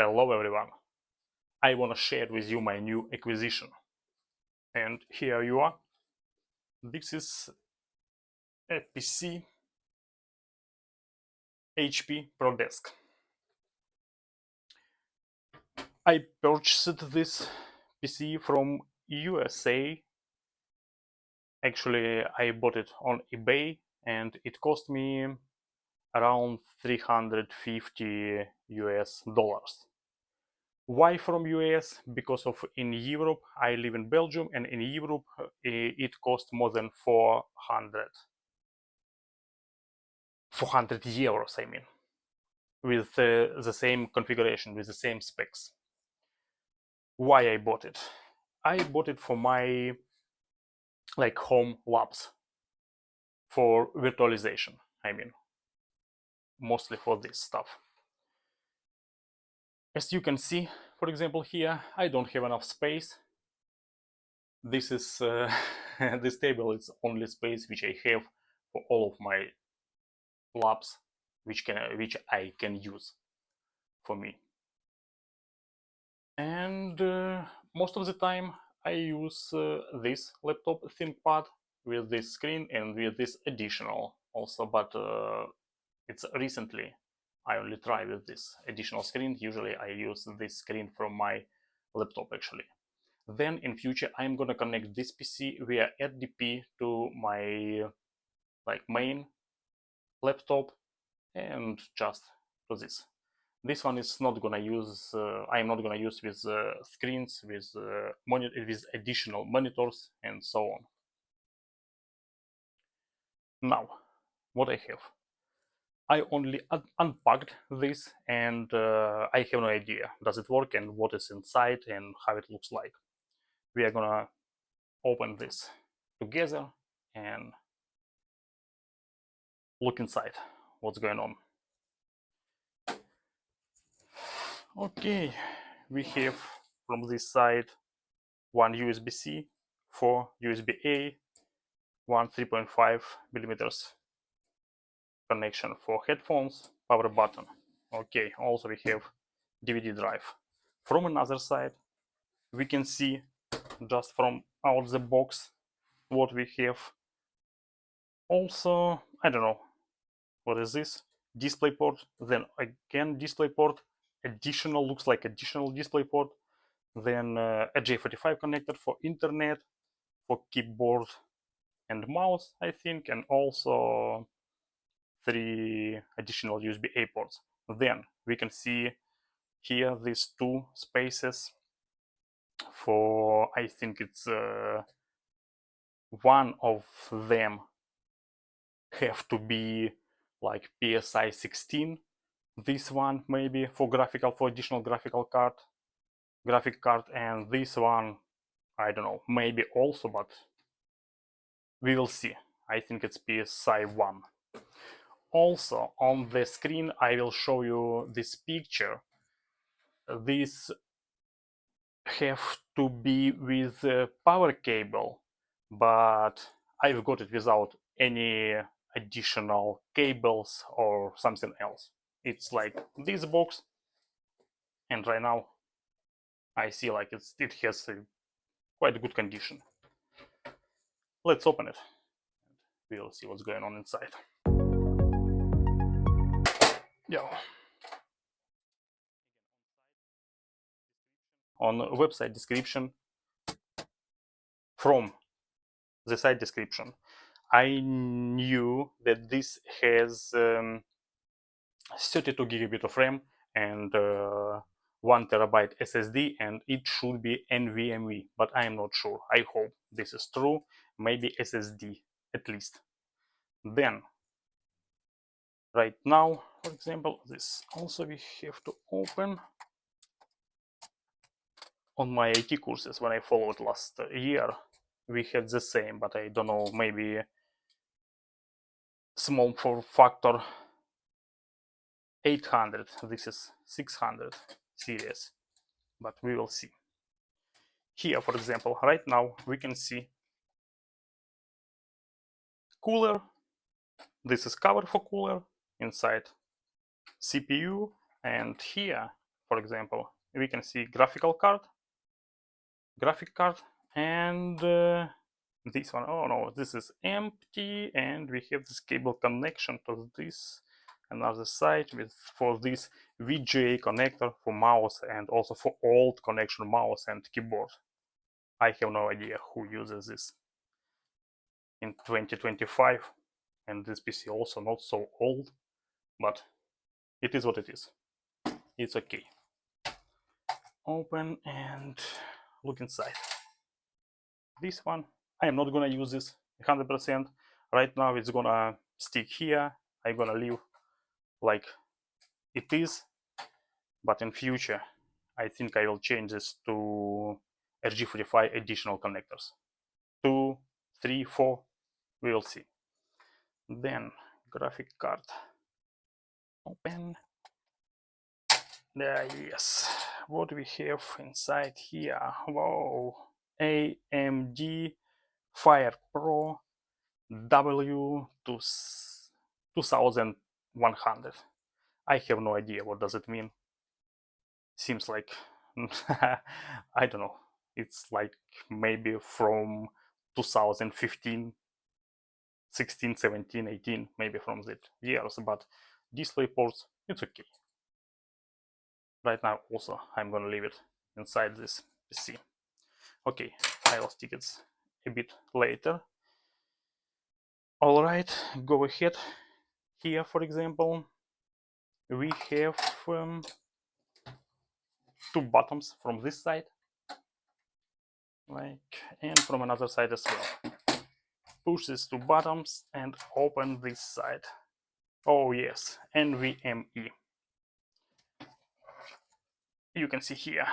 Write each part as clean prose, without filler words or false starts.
Hello everyone, I want to share with you my new acquisition. And here you are. This is a PC HP ProDesk. I purchased this PC from USA. Actually, I bought it on eBay and it cost me around 350 US dollars. Why from US? Because of in Europe, I live in Belgium, and in Europe it cost more than 400 euros, I mean, with the same configuration, with the same specs. Why I bought it? I bought it for my home labs, for virtualization, I mean, mostly for this stuff. As you can see, for example, here I don't have enough space. This is this table is only space which I have for all of my labs, which I can use for me. And most of the time I use this laptop ThinkPad with this screen and with this additional also, but it's recently I only try with this additional screen. Usually I use this screen from my laptop actually. Then in future I'm gonna connect this PC via RDP to my main laptop and just to this. This one is not gonna use. I'm not gonna use with screens, with with additional monitors and so on. Now, what I have, I only unpacked this, and I have no idea does it work and what is inside and how it looks like. We are gonna open this together and look inside what's going on. Okay, we have from this side one USB-C, 4 USB-A, one 3.5 millimeters connection for headphones, power button. Okay, also we have DVD drive. From another side, we can see just from out the box what we have. Also, I don't know, what is this? Display port, then again display port, additional, looks like additional display port, then a J45 connector for internet, for keyboard and mouse, I think, and also 3 additional USB-A ports. Then we can see here these 2 spaces for, I think it's one of them have to be like PSI 16. This one maybe for additional graphic card, and this one, I don't know, maybe also, but we will see. I think it's PSI 1. Also on the screen I will show you this picture. This have to be with a power cable, but I've got it without any additional cables or something else. It's like this box, and right now I see like it has a quite good condition. Let's open it. We'll see what's going on inside. Yeah. On website description, from the site description, I knew that this has 32 gigabit of RAM and 1 terabyte SSD, and it should be NVMe, but I am not sure. I hope this is true. Maybe SSD at least. Then right now, for example, this also we have to open. On my IT courses, when I followed last year, we had the same, but I don't know, maybe small form factor 800. This is 600 series, but we will see. Here, for example, right now we can see cooler. This is cover for cooler inside CPU, and here for example, we can see graphic card, and this one, oh no, this is empty, and we have this cable connection to this another side with for this VGA connector for mouse and also for old connection mouse and keyboard. I have no idea who uses this in 2025, and this PC also not so old, but it is what it is. It's okay. Open and look inside. This one, I am not gonna use this 100%. Right now it's gonna stick here. I'm gonna leave like it is, but in future I think I will change this to RG45 additional connectors. 2, 3, 4, we will see. Then graphic card. Open. There, yes. What we have inside here? Whoa. AMD Fire Pro W2100. I have no idea what does it mean. Seems like I don't know. It's like maybe from 2015, 16, 17, 18, maybe from that years, but display ports, it's okay. Right now also I'm gonna leave it inside this PC. Okay, I will stick it a bit later. All right, go ahead. Here, for example, we have 2 buttons from this side, and from another side as well. Push these 2 buttons and open this side. Oh yes, NVMe. You can see here,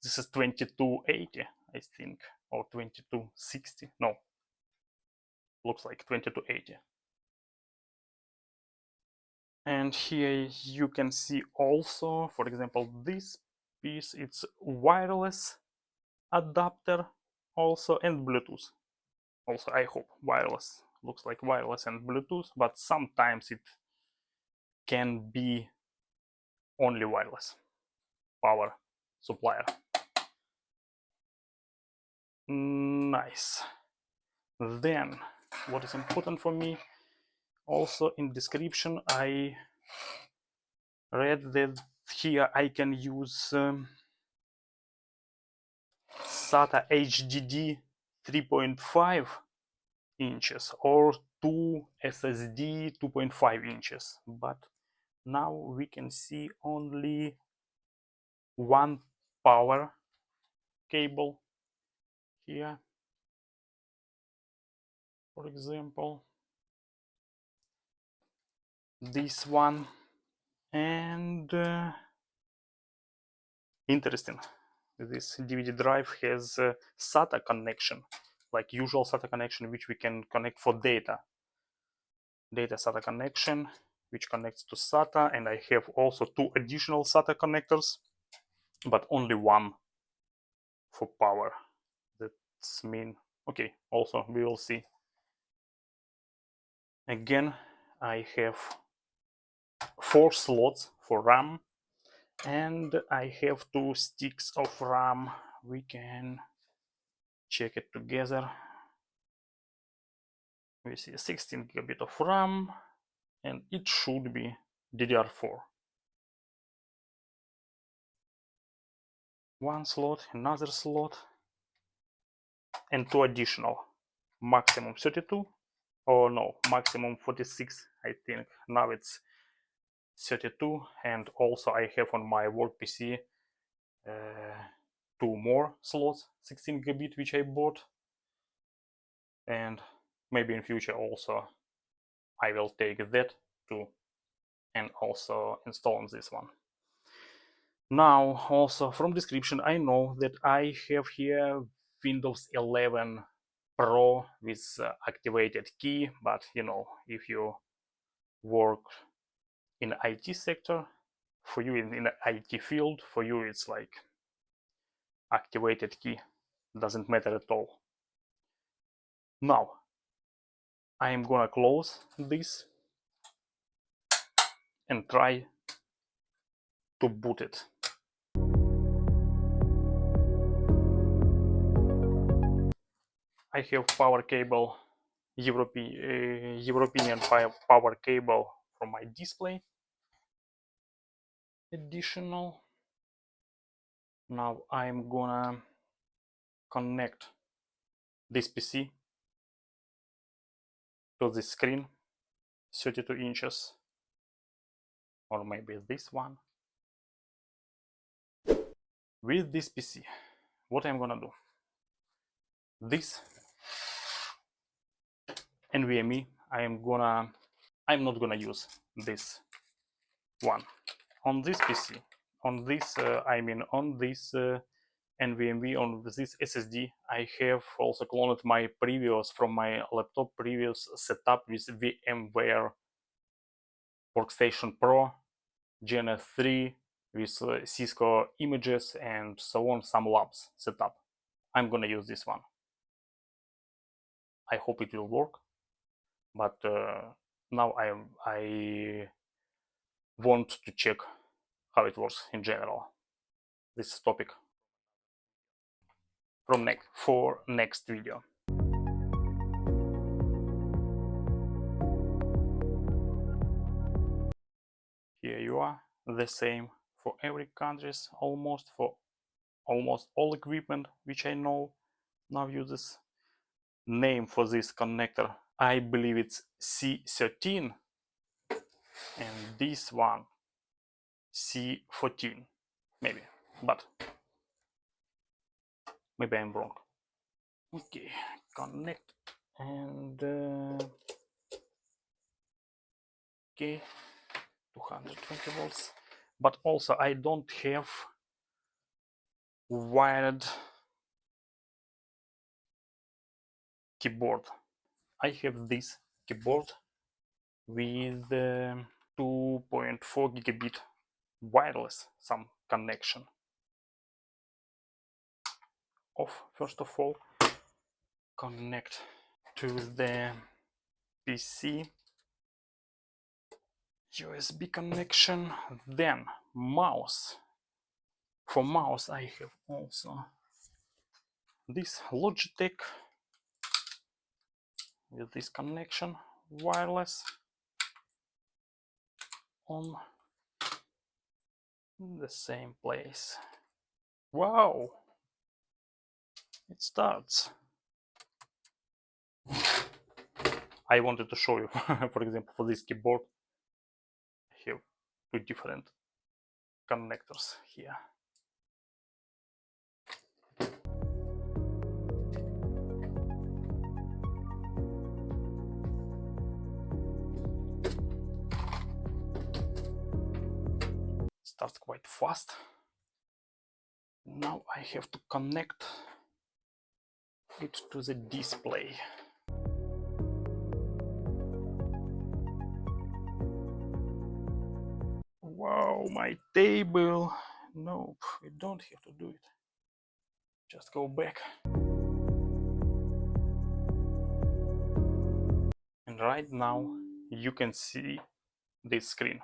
this is 2280, I think, or 2260. No, looks like 2280. And here you can see also, for example, this piece, it's wireless adapter also and Bluetooth. Also, I hope wireless, looks like wireless and Bluetooth, but sometimes it can be only wireless power supplier. Nice. Then what is important for me, also in description I read that here I can use SATA HDD 3.5 inches or 2 SSD 2.5 inches, but now we can see only 1 power cable here, for example this one, and interesting, this DVD drive has a SATA connection, like usual SATA connection, which we can connect for data SATA connection, which connects to SATA, and I have also 2 additional SATA connectors, but only 1 for power. That's mean, okay, also we will see. Again, I have 4 slots for RAM, and I have 2 sticks of RAM. We can check it together. We see 16 gigabit of RAM, and it should be DDR4. 1 slot, another slot, and 2 additional, maximum 32, or no, maximum 46, I think. Now it's 32, and also I have on my work PC 2 more slots, 16 gigabit, which I bought, and maybe in future also I will take that too and also install on this one. Now also from description I know that I have here Windows 11 Pro with activated key, but you know, if you work in IT sector, for you in the IT field, for you it's like activated key doesn't matter at all. Now I am gonna close this and try to boot it. I have power cable, European power cable from my display. Additional. Now I'm gonna connect this PC to the screen, 32 inches, or maybe this one. With this PC, what I'm gonna do? This NVMe, I'm not gonna use this one on this PC. On this, on this NVMe, on this SSD, I have also cloned my previous from my laptop previous setup with VMware Workstation Pro GNS3 with Cisco images and so on, some labs setup. I'm gonna use this one. I hope it will work, but now I want to check how it works in general. This topic for next video. Here you are, the same for every countries, almost for almost all equipment which I know now uses. Name for this connector, I believe it's C13, and this one C14, maybe, but maybe I'm wrong. Okay, connect, and okay, 220 volts, but also I don't have wired keyboard. I have this keyboard with 2.4 gigabit wireless some connection. Off, first of all, connect to the PC USB connection, then mouse. For mouse I have also this Logitech with this connection, wireless, on the same place. Wow, it starts. I wanted to show you, for example, for this keyboard, I have two different connectors here. Starts quite fast. Now I have to connect it to the display. Wow, my table. Nope, we don't have to do it. Just go back. And right now you can see this screen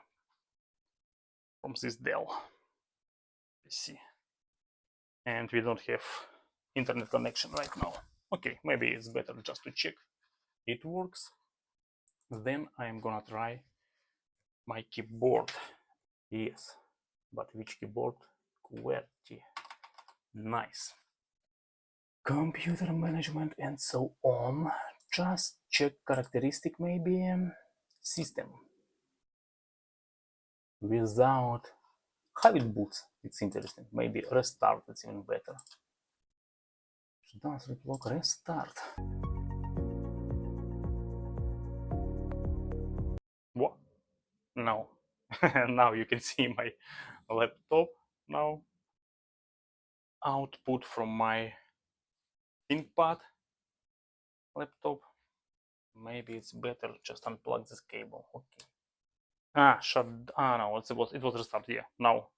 from this Dell PC. And we don't have internet connection right now. Okay, maybe it's better just to check it works. Then I'm gonna try my keyboard. Yes, but which keyboard? QWERTY. Nice. Computer management and so on. Just check characteristic, maybe system. Without how it boots, it's interesting. Maybe restart, it's even better. Does it work? Restart. What? No. Now you can see my laptop now. Output from my ThinkPad laptop. Maybe it's better just unplug this cable. Okay. No, it was restart. Yeah, now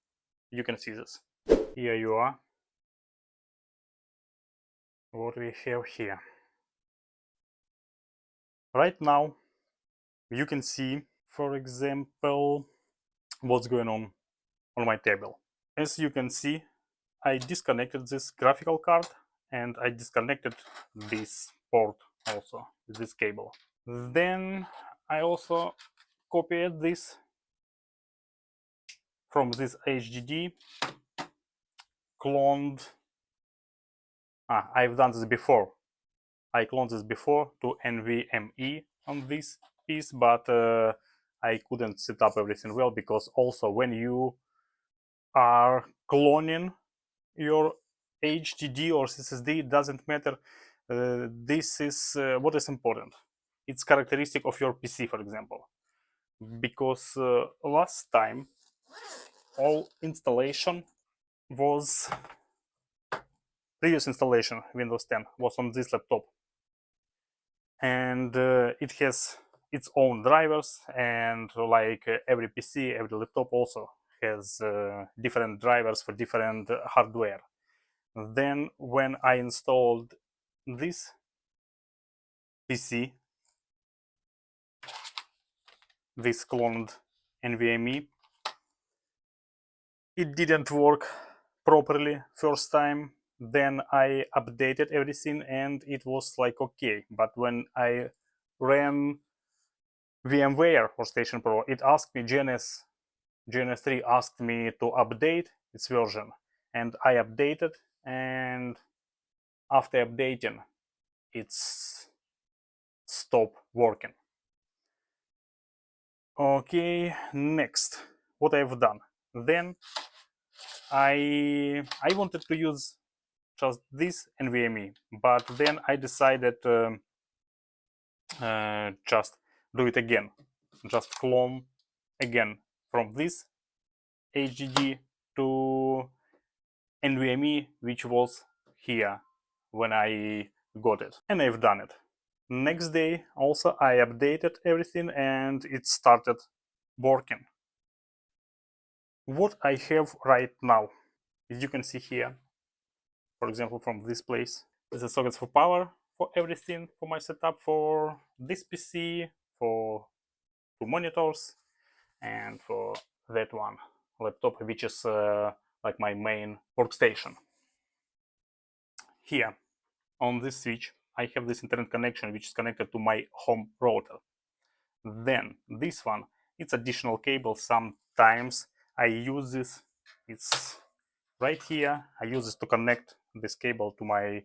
you can see this. Here you are. What we have here. Right now you can see, for example, what's going on my table. As you can see, I disconnected this graphical card and I disconnected this port also with this cable. Then I also copied this from this HDD, cloned. I've done this before. I cloned this before to NVMe on this piece, but I couldn't set up everything well, because also when you are cloning your HDD or SSD, it doesn't matter. This is what is important. It's characteristic of your PC, for example, because last time all installation was previous installation Windows 10 was on this laptop, and it has its own drivers, and like every PC, every laptop also has different drivers for different hardware. Then when I installed this PC, this cloned NVMe, it didn't work properly first time. Then I updated everything and it was like okay. But when I ran VMware Workstation Pro, it asked me, GNS3 asked me to update its version, and I updated, and after updating it's stopped working. Okay, next, what I've done. Then I wanted to use just this NVMe, but then I decided just do it again, just clone again from this HDD to NVMe, which was here when I got it, and I've done it. Next day also I updated everything and it started working. What I have right now, as you can see here, for example, from this place, is the sockets for power, for everything, for my setup, for this PC, for 2 monitors, and for that one laptop, which is like my main workstation. Here on this switch I have this internet connection which is connected to my home router. Then this one, it's additional cable. Sometimes I use this, it's right here. I use this to connect this cable to my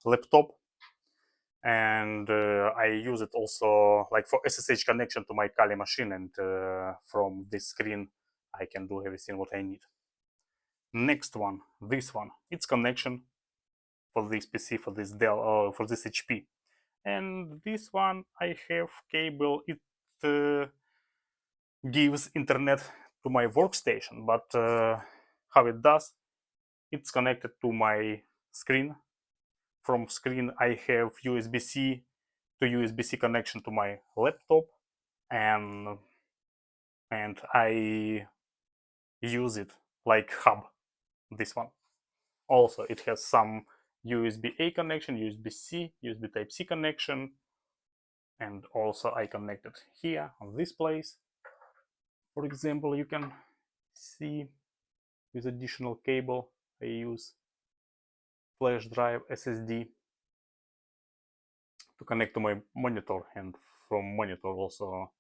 laptop, and I use it also like for SSH connection to my Kali machine, and from this screen I can do everything what I need. Next one, this one, it's connection for this PC, for this Dell, for this HP. And this one I have cable, it gives internet to my workstation, but how it does, it's connected to my screen. From screen I have USB-C to USB-C connection to my laptop, and I use it like hub, this one. Also it has some USB-A connection, USB-C, USB Type-C connection, and also I connected here on this place. For example, you can see with additional cable I use flash drive SSD to connect to my monitor, and from monitor also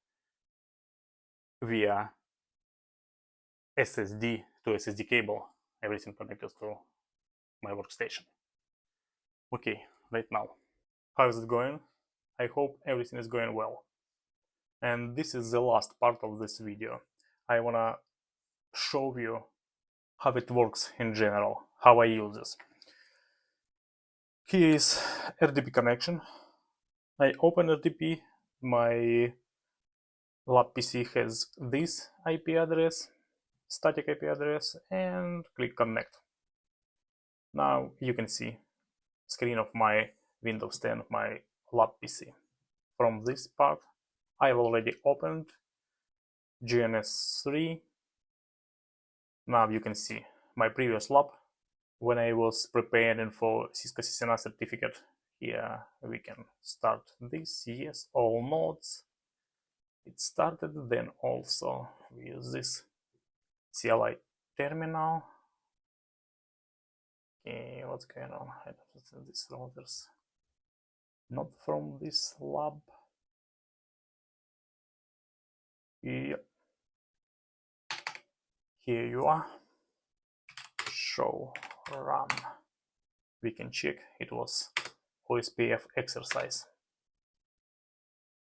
via SSD to SSD cable, everything connected to my workstation. Okay, right now, how is it going? I hope everything is going well. And this is the last part of this video. I wanna show you how it works in general, how I use this. Here is RDP connection. I open RDP, my lab PC has this IP address, static IP address, and click connect. Now you can see screen of my Windows 10, my lab PC. From this part, I've already opened GNS3. Now you can see my previous lab. When I was preparing for Cisco CCNA certificate, here we can start this. Yes, all nodes. It started. Then also we use this CLI terminal. Okay, what's going on? I don't understand these routers. Not from this lab. Yep. Here you are. Show run. We can check it was OSPF exercise.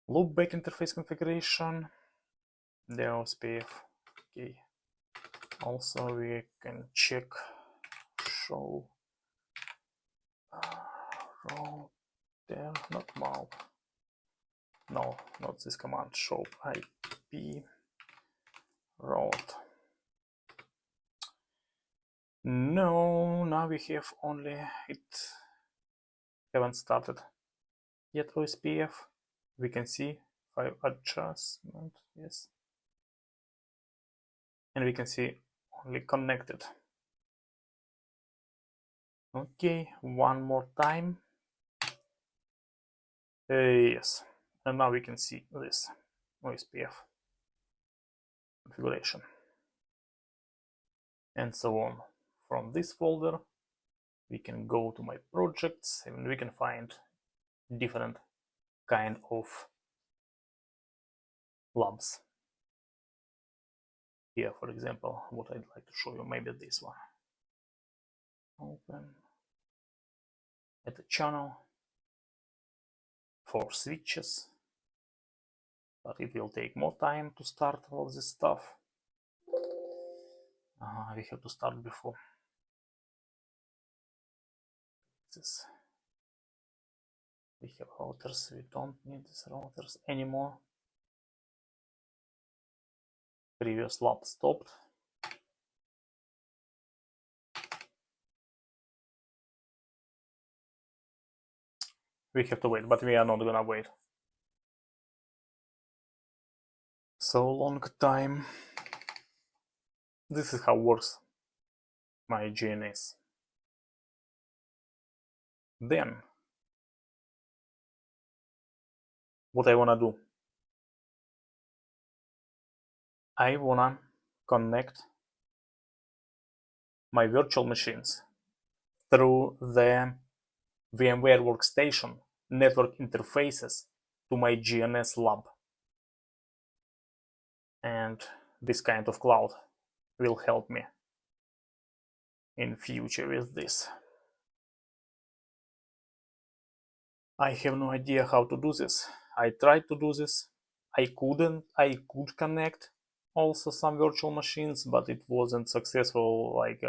Loopback interface configuration. The OSPF. Okay. Also we can check show router, not mount. No, not this command. Show IP route. No, now we have only it. Haven't started yet OSPF. We can see file adjustment, yes, and we can see only connected. Okay, one more time. Yes, and now we can see this OSPF configuration and so on. From this folder we can go to my projects and we can find different kind of labs. Here, for example, what I'd like to show you, maybe this one. Open at the channel for switches, but it will take more time to start all this stuff. We have to start before this. We have routers, we don't need these routers anymore. Previous lab stopped. We have to wait, but we are not gonna wait so long time. This is how works my GNS. Then what I wanna do, I wanna connect my virtual machines through the VMware Workstation network interfaces to my GNS lab. And this kind of cloud will help me in future with this. I have no idea how to do this. I tried to do this. I could connect also some virtual machines, but it wasn't successful. Like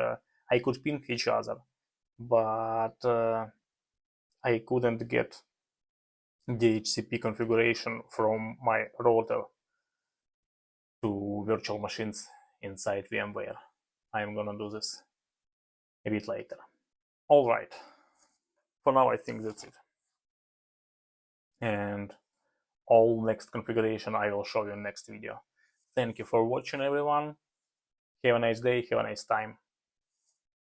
I could ping each other, but I couldn't get DHCP configuration from my router to virtual machines inside VMware. I'm gonna do this a bit later. All right, for now I think that's it. And all next configuration I will show you in next video. Thank you for watching, everyone. Have a nice day, have a nice time.